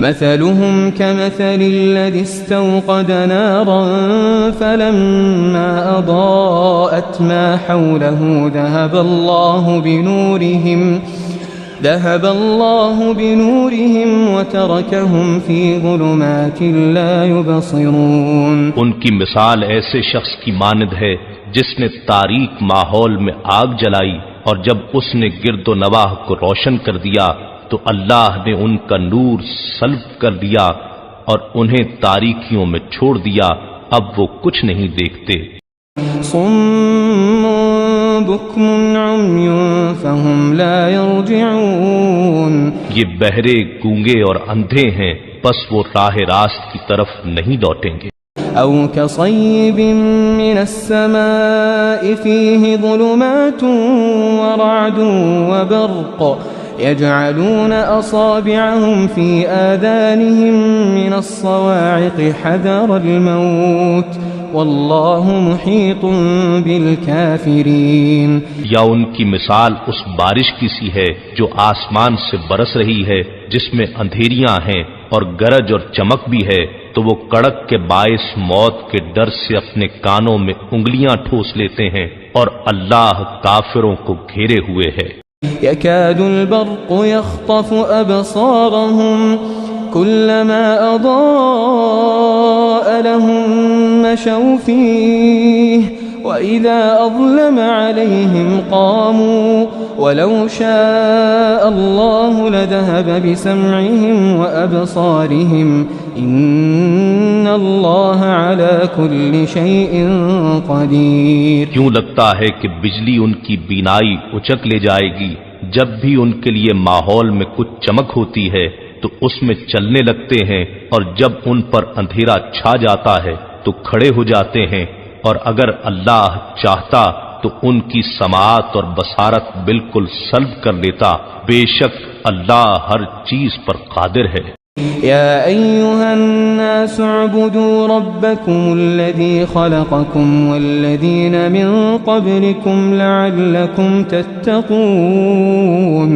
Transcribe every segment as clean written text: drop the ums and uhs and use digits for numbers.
مثلهم كمثل الذي استوقد نارا فلما أضاءت ما حوله ذهب الله بنورهم وتركهم في ظلمات لا يبصرون۔ ان کی مثال ایسے شخص کی مانند ہے جس نے تاریک ماحول میں آگ جلائی، اور جب اس نے گرد و نواح کو روشن کر دیا تو اللہ نے ان کا نور سلب کر دیا اور انہیں تاریکیوں میں چھوڑ دیا، اب وہ کچھ نہیں دیکھتے۔ صم بکم عمی فہم لا یرجعون، یہ بہرے، گونگے اور اندھے ہیں، بس وہ راہ راست کی طرف نہیں لوٹیں گے۔ او كصيب من السماء فيه ظلمات ورعد وبرق يجعلون أصابعهم في آذانهم من الصواعق حذر الموت والله محيط بالكافرين۔ یا ان کی مثال اس بارش کی سی ہے جو آسمان سے برس رہی ہے، جس میں اندھیریاں ہیں اور گرج اور چمک بھی ہے، تو وہ کڑک کے باعث موت کے ڈر سے اپنے کانوں میں انگلیاں ٹھوس لیتے ہیں، اور اللہ کافروں کو گھیرے ہوئے ہے۔ يكاد البرق يخطف أبصارهم كلما أضاء لهم مشوا فيه وإذا أظلم عليهم قاموا ولو شاء الله لذهب بسمعهم وأبصارهم إن الله على كل شيء قدير۔ کیوں لگتا ہے کہ بجلی ان کی بینائی اچک لے جائے گی جب بھی ان کے لیے ماحول میں کچھ چمک ہوتی ہے تو اس میں چلنے لگتے ہیں، اور جب ان پر اندھیرا چھا جاتا ہے تو کھڑے ہو جاتے ہیں، اور اگر اللہ چاہتا تو ان کی سماعت اور بصارت بالکل سلب کر لیتا، بے شک اللہ ہر چیز پر قادر ہے۔ يا أيها الناس اعبدوا ربكم الذي خلقكم والذين من قبلكم لعلكم تتقون۔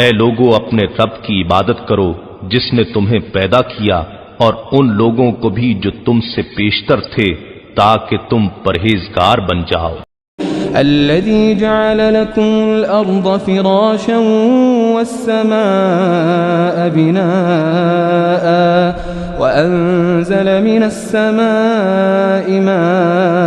اے لوگو، اپنے رب کی عبادت کرو جس نے تمہیں پیدا کیا، اور ان لوگوں کو بھی جو تم سے پیشتر تھے، تاکہ تم پرہیزگار بن جاؤ۔ الذي جعل لكم الأرض فراشا والسماء بناء وأنزل من السماء ماء